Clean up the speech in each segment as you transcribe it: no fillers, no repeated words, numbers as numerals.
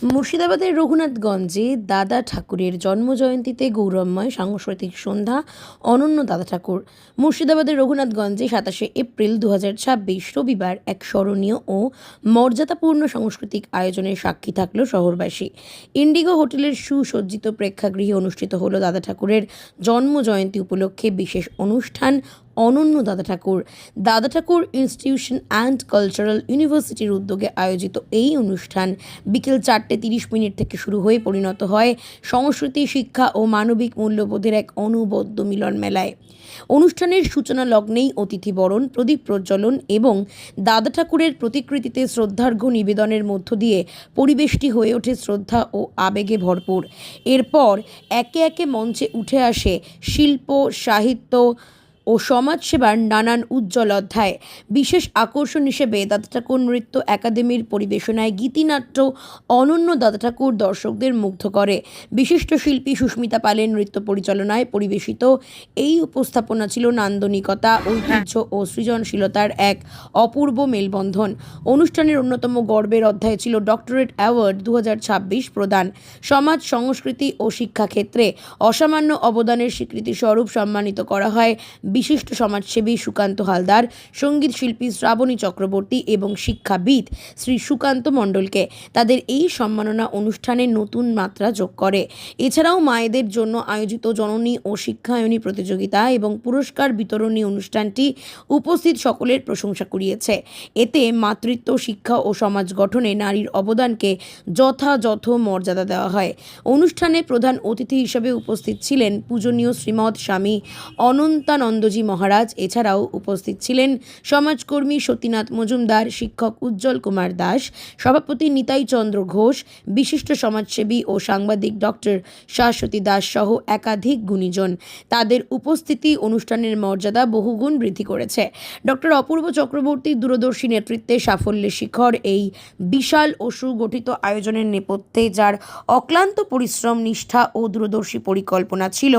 মুর্শিদাবাদের রঘুনাথগঞ্জে দাদা ঠাকুরের জন্মজয়ন্তীতে গৌরবময় সাংস্কৃতিক সন্ধ্যা অনন্য দাদা ঠাকুর। মুর্শিদাবাদের রঘুনাথগঞ্জে 27 এপ্রিল 2026 রবিবার এক স্মরণীয় ও মর্যাদাপূর্ণ সাংস্কৃতিক আয়োজনের সাক্ষী থাকল শহরবাসী। ইন্ডিগো হোটেলের সুসজ্জিত প্রেক্ষাগৃহে অনুষ্ঠিত হলো দাদা ঠাকুরের জন্মজয়ন্তী উপলক্ষে বিশেষ অনুষ্ঠান অনন্য দাদা ঠাকুর ইনস্টিটিউশন অ্যান্ড কালচারাল ইউনিভার্সিটির উদ্যোগে আয়োজিত এই অনুষ্ঠান বিকেল 4:30 থেকে শুরু হয়ে পরিণত হয় সংস্কৃতি, শিক্ষা ও মানবিক মূল্যবোধের এক অনবদ্য মিলন মেলায়। অনুষ্ঠানের সূচনা লগ্নেই অতিথি বরণ, প্রদীপ প্রজ্বলন এবং দাদা ঠাকুরের প্রতিকৃতিতে শ্রদ্ধার্ঘ্য নিবেদনের মধ্য দিয়ে পরিবেশটি হয়ে ওঠে শ্রদ্ধা ও আবেগে ভরপুর। এরপর একে একে মঞ্চে উঠে আসে শিল্প, সাহিত্য ও সমাজসেবার নানান উজ্জ্বল অধ্যায়। বিশেষ আকর্ষণ হিসেবে দাদা ঠাকুর নৃত্য একাডেমির পরিবেশনায় গীতিনাট্য অনন্য দাদা ঠাকুর দর্শকদের মুগ্ধ করে। বিশিষ্ট শিল্পী সুস্মিতা পালের নৃত্য পরিচালনায় পরিবেশিত এই উপস্থাপনা ছিল নান্দনিকতা, ঐতিহ্য ও সৃজনশীলতার এক অপূর্ব মেলবন্ধন। অনুষ্ঠানের অন্যতম গর্বের অধ্যায় ছিল ডক্টরেট অ্যাওয়ার্ড 2026 প্রদান। সমাজ, সংস্কৃতি ও শিক্ষাক্ষেত্রে অসামান্য অবদানের স্বীকৃতিস্বরূপ সম্মানিত করা হয় বিশিষ্ট সমাজসেবী সুকান্ত হালদার, সঙ্গীত শিল্পী শ্রাবণী চক্রবর্তী এবং শিক্ষাবিদ শ্রী সুকান্ত মণ্ডলকে। তাদের এই সম্মাননা অনুষ্ঠানে নতুন মাত্রা যোগ করে। এছাড়াও মায়েদের জন্য আয়োজিত জননী ও শিক্ষায়নী প্রতিযোগিতা এবং পুরস্কার বিতরণী অনুষ্ঠানটি উপস্থিত সকলের প্রশংসা কুড়িয়েছে। এতে মাতৃত্ব, শিক্ষা ও সমাজ গঠনে নারীর অবদানকে যথাযথ মর্যাদা দেওয়া হয়। অনুষ্ঠানে প্রধান অতিথি হিসেবে উপস্থিত ছিলেন পূজনীয় শ্রীমৎ স্বামী অনন্তানন্দজি মহারাজ। এছাড়াও উপস্থিত ছিলেন সমাজকর্মী সতীনাথ মজুমদার, শিক্ষক উজ্জ্বল কুমার দাস, সভাপতি নিতাই চন্দ্র ঘোষ, বিশিষ্ট সমাজসেবী ও সাংবাদিক ডক্টর শাশ্বতী দাস সহ একাধিক গুণীজন। তাদের উপস্থিতি অনুষ্ঠানের মর্যাদা বহুগুণ বৃদ্ধি করেছে। ডক্টর অপূর্ব চক্রবর্তীর দূরদর্শী নেতৃত্বে সাফল্যের শিখর এই বিশাল ও সুগঠিত আয়োজনের নেপথ্যে যার অক্লান্ত পরিশ্রম, নিষ্ঠা ও দূরদর্শী পরিকল্পনা ছিল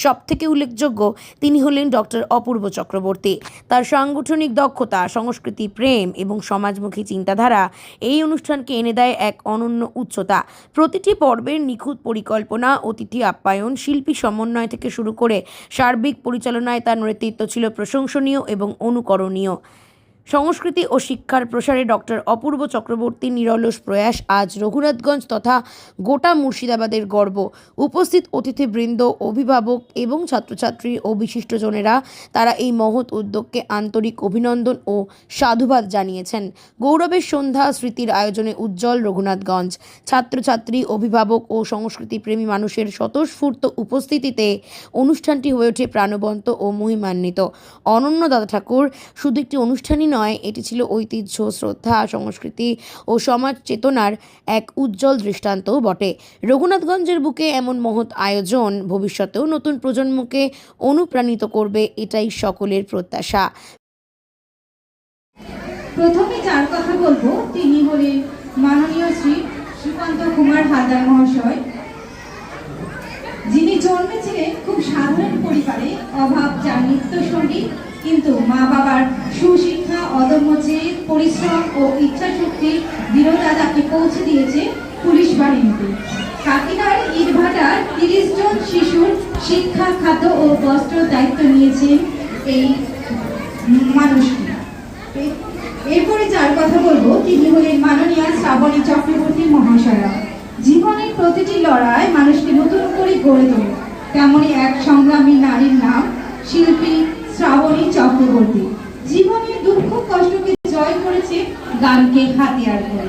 সবথেকে উল্লেখযোগ্য, তিনি হলেন ডক্টর অপূর্ব চক্রবর্তী। তার সাংগঠনিক দক্ষতা, সংস্কৃতি প্রেম এবং সমাজমুখী চিন্তাধারা এই অনুষ্ঠানকে এনে দেয় এক অনন্য উচ্চতা। প্রতিটি পর্বের নিখুঁত পরিকল্পনা, অতিথি আপ্যায়ন, শিল্পী সমন্বয় থেকে শুরু করে সার্বিক পরিচালনায় তার নেতৃত্ব ছিল প্রশংসনীয় এবং অনুকরণীয়। সংস্কৃতি ও শিক্ষার প্রসারে ডক্টর অপূর্ব চক্রবর্তীর নিরলস প্রয়াস আজ রঘুনাথগঞ্জ তথা গোটা মুর্শিদাবাদের গর্ব। উপস্থিত অতিথিবৃন্দ, অভিভাবক এবং ছাত্রছাত্রী ও বিশিষ্টজনেরা তারা এই মহৎ উদ্যোগকে আন্তরিক অভিনন্দন ও সাধুবাদ জানিয়েছেন। গৌরবের সন্ধ্যা স্মৃতির আয়োজনে উজ্জ্বল রঘুনাথগঞ্জ। ছাত্রছাত্রী, অভিভাবক ও সংস্কৃতিপ্রেমী মানুষের স্বতঃস্ফূর্ত উপস্থিতিতে অনুষ্ঠানটি হয়ে ওঠে প্রাণবন্ত ও মহিমান্বিত। অনন্য দাদা ঠাকুর শুধু একটি অনুষ্ঠানই নয়, এটি ছিল ঐতিহ্য, শ্রদ্ধা, সংস্কৃতি ও সমাজ চেতনার এক উজ্জ্বল দৃষ্টান্তও বটে। রঘুনাথগঞ্জের বুকে এমন মহৎ আয়োজন ভবিষ্যতেও নতুন প্রজন্মকে অনুপ্রাণিত করবে, এটাই সকলের প্রত্যাশা। প্রথমে যার কথা বলবো তিনি হলেন মাননীয় শ্রী সুকান্ত কুমার হালদার মহাশয়, যিনি জন্মেছিলেন খুব সাধারণ পরিবারে। অভাব যার নৃত্যসঙ্গীত, কিন্তু মা বাবার সুশিক্ষা, অদম্য জেদ, পরিশ্রম ও ইচ্ছাশক্তির দৃঢ়তা তাকে পৌঁছে দিয়েছে পুলিশ বাহিনীতে। কাকিনার ইটভাটার 30 জন শিশুর শিক্ষা, খাদ্য ও বস্ত্র দায়িত্ব নিয়েছেন এই মানুষটি। এরপরে যার কথা বলবো তিনি হলেন মাননীয়া শ্রাবণী চক্রবর্তী মহাশয়া। জীবনের প্রতিটি লড়াই মানুষকে নতুন করে গড়ে তোলে, তেমনই এক সংগ্রামী নারীর নাম শিল্পী শ্রাবণী চক্রবর্তী। জীবনের দুঃখ কষ্টকে জয় করেছে গানকে হাতিয়ার করে।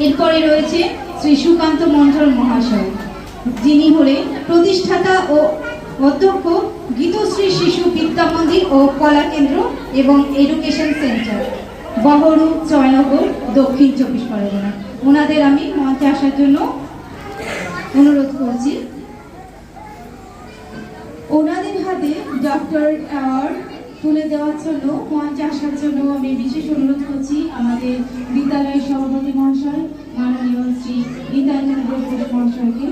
এরপরে রয়েছে শ্রী সুকান্ত মণ্ডল মহাশয়, যিনি হলেন প্রতিষ্ঠাতা ও অধ্যক্ষ গীতশ্রী শিশু বিদ্যা মন্দির ও কলা কেন্দ্র এবং এডুকেশন সেন্টার, বহরু, জয়নগর, দক্ষিণ 24 পরগনা। ওনাদের আমি মঞ্চে আসার জন্য অনুরোধ করছি। ওনাদের হাতে ডক্টর অ্যাওয়ার্ড তুলে দেওয়ার জন্য মঞ্চে আসার জন্য আমি বিশেষ অনুরোধ করছি আমাদের বিদ্যালয়ের সভাপতি মহাশয় মাননীয় শ্রী নিতাই চন্দ্র ঘোষ মহাশয়কে।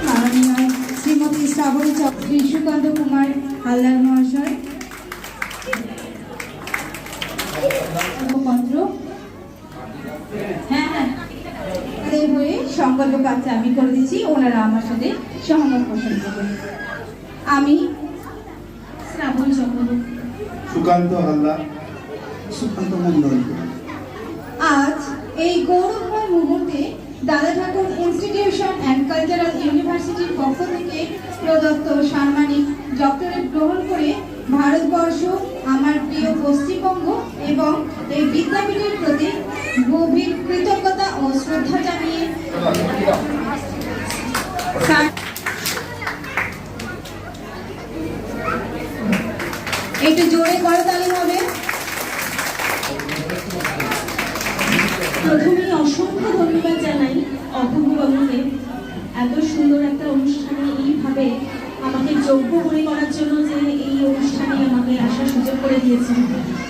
মাননীয় শ্রী শ্রাবণী চক্রী সুকান্ত কুমার হালদার মহাশয়, পত্র তাদের হয়ে সংকল্প পাত্র আমি করে দিচ্ছি, ওনারা আমার সাথে সহমত পোষণ করবেন। আমি শ্রাবণী চক্রবর্তী, সুকান্ত হালদার, সুকান্ত মন্ডল, আজ এই গৌরবময় মুহূর্তে দাদা ঠাকুর ইনস্টিটিউশন অ্যান্ড কালচারাল ইউনিভার্সিটির পক্ষ থেকে প্রদত্ত সাম্মানিক ডক্টরেট গ্রহণ করে ভারতবর্ষ, আমার প্রিয় পশ্চিমবঙ্গ এবং এই বিদ্যাপীঠের প্রতি গভীর কৃতজ্ঞতা ও শ্রদ্ধা জানিয়ে একটু জোরে করতালি হবে। প্রথমেই অসংখ্য ধন্যবাদ জানাই অপূর্ববাবুকে এত সুন্দর একটা অনুষ্ঠানে এইভাবে আমাকে যোগ্য মনে করার জন্য, যে এই অনুষ্ঠানে আমাকে আসার সুযোগ করে দিয়েছেন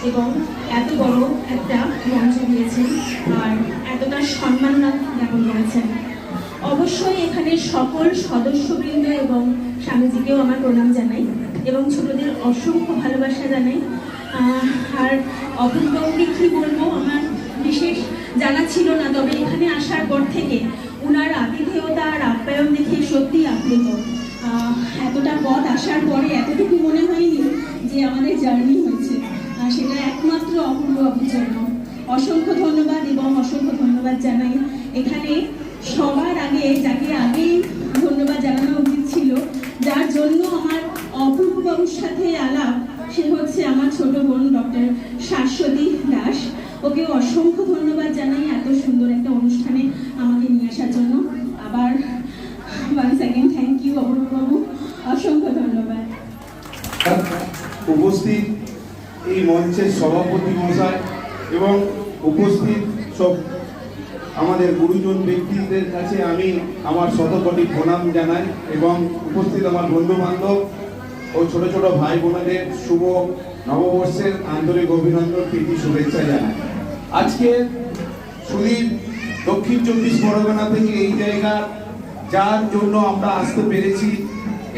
এবং এত বড় একটা মঞ্চ দিয়েছেন আর এতটা সম্মাননা জ্ঞাপন করেছেন। অবশ্যই এখানে সকল সদস্যবৃন্দ এবং স্বামীজিকেও আমার প্রণাম জানাই এবং ছোটদের অসংখ্য ভালোবাসা জানাই। আর অপূর্ববাবুকে কী বলবো, আমার বিশেষ জানা ছিল না, তবে এখানে আসার পর থেকে ওনার আতিথেয়তা আর আপ্যায়ন দেখে সত্যি আপ্লুত। এতটা পথ আসার পরে এতটুকু মনে হয়নি যে আমাদের জার্নি হয়েছে, সেটা একমাত্র অপূর্ববাবুর জন্য। অসংখ্য ধন্যবাদ এবং অসংখ্য ধন্যবাদ জানাই এখানে সবার আগে, যাকে আগেই ধন্যবাদ জানানো উচিত ছিল, যার জন্য আমার অপূর্ববাবুর সাথে আলাপ, সে হচ্ছে আমার ছোট বোন ডক্টর শাশ্বতী দাস। ওকে অসংখ্য ধন্যবাদ জানাই এত সুন্দর একটা অনুষ্ঠানে আমাকে নিয়ে আসার জন্য। আবার ওয়ান্স অ্যাগেন থ্যাংক ইউ অপূর্ববাবু, অসংখ্য ধন্যবাদ। উপস্থিত এই মঞ্চের সভাপতি মহাশয় এবং উপস্থিত সব আমাদের গুরুজন ব্যক্তিদের কাছে আমি আমার শতকোটি প্রণাম জানাই এবং উপস্থিত আমার বন্ধু বান্ধব ও ছোট ছোট ভাই বোনেদের শুভ নববর্ষের আন্তরিক অভিনন্দন, প্রীতি, শুভেচ্ছা জানাই। আজকে সুদীপ দক্ষিণ 24 পরগনা থেকে এই জায়গা যার জন্য আমরা আসতে পেরেছি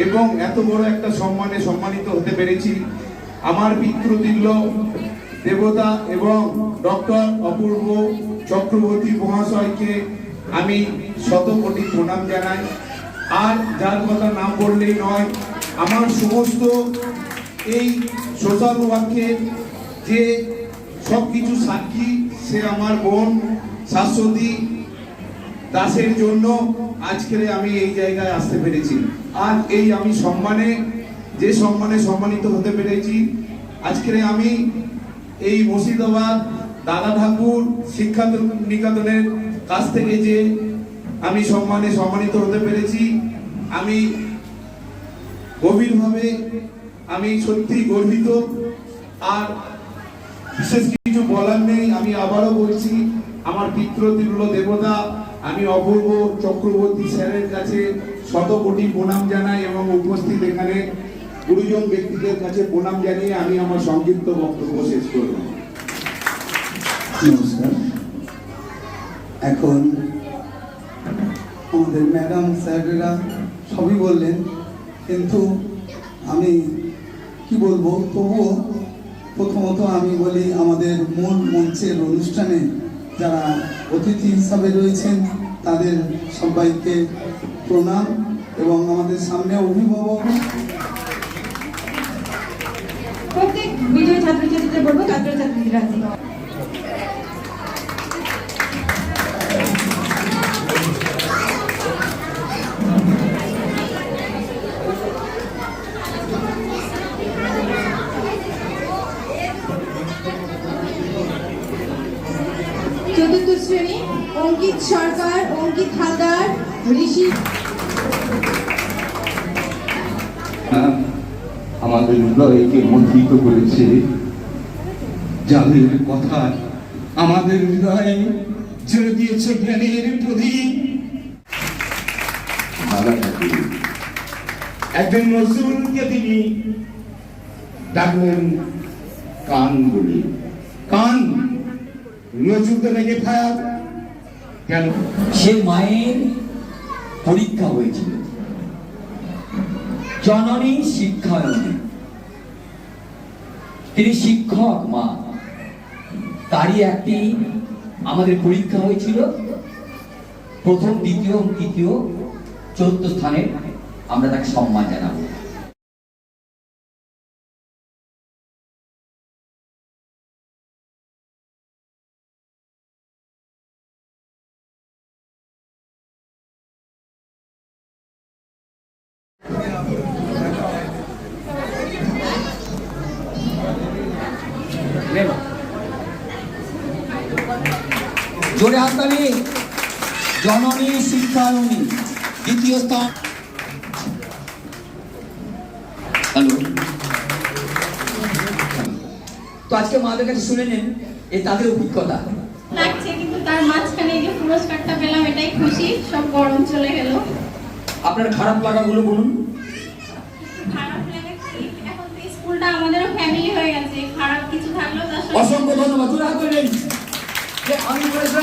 এবং এত বড় একটা সম্মানে সম্মানিত হতে পেরেছি, আমার পিতৃতুল্য দেবতা এবং ডক্টর অপূর্ব চক্রবর্তী মহাশয়কে আমি শতকোটি প্রণাম জানাই। আর যার কথা না বললেই নয়, আমার সমস্ত এই সোশ্যাল ওয়ার্কের যে সব কিছু সাক্ষী, সে আমার বোন শাশ্বতী দাসের জন্য আজকের আমি এই জায়গায় আসতে পেরেছি। আর এই আমি যে সম্মানে সম্মানিত হতে পেরেছি, আজকের আমি এই মুর্শিদাবাদ দাদা ঠাকুর শিক্ষা নিকেতনের কাছ থেকে যে আমি সম্মানে সম্মানিত হতে পেরেছি, আমি গভীরভাবে আমি সত্যি গর্বিত। আর বিশেষ কিছু বলার নেই, আমি আবারও বলছি, আমার পিতৃতুল্য দেবতা আমি অপূর্ব চক্রবর্তী স্যারের কাছে শতকোটি প্রণাম জানাই এবং উপস্থিত এখানে গুরুজন ব্যক্তিদের কাছে প্রণাম জানিয়ে আমি আমার সংক্ষিপ্ত বক্তব্য শেষ করব। নমস্কার। এখন আমাদের ম্যাডাম স্যারেরা সবই বললেন, কিন্তু আমি কি বলবো, তবুও প্রথমত আমি বলি, আমাদের মূল মঞ্চের অনুষ্ঠানে যারা অতিথি হিসাবে রয়েছেন তাদের সবাইকে প্রণাম এবং আমাদের সামনে অভিভাবক প্রত্যেক বিজয় ছাত্রছাত্রীদের বলবো ছাত্রছাত্রীরা চতুর্থ শ্রেণী অঙ্কিত সরকার, অঙ্কিত হালদার, ঋষি। আমাদের হৃদয়কে মন্ত্রিত করেছে, যাদের কথা আমাদের হৃদয়ে জুড়ে দিয়েছে জ্ঞানের প্রদীপ। দাদা ঠাকুর একজন নজরুলকে তিনি ডাকলেন কান বলে। কান নজরুলকে লেগে থাক কেন? সে মায়ের পরীক্ষা হয়েছিল, জননী শিক্ষায়নী, তিনি শিক্ষক মা। তারই একটি আমাদের পরীক্ষা হয়েছিল, প্রথম, দ্বিতীয়, তৃতীয়, চতুর্থ স্থানে আমরা তাকে সম্মান জানাবো। জোরে হাততালি। জননী শিক্ষায়নী, দ্বিতীয় স্থান। হ্যালো, তো আজকে মাদের কাছে শুনে নেন তাদের অভিজ্ঞতা। লাগছে, কিন্তু তার মাঝখানে এই যে পুরস্কারটা পেলাম এটাই খুশি, সব গরম চলে গেল। আপনার খারাপ লাগাগুলো বলুন। খারাপ লাগে কি, এখন তো স্কুলটা আমাদেরও ফ্যামিলি হয়ে গেছে, খারাপ কিছু থাকলেও তার সাথে অসংখ্য ধন্যবাদ। জোরে হাত করে নেন। যে আমি বলেছিলাম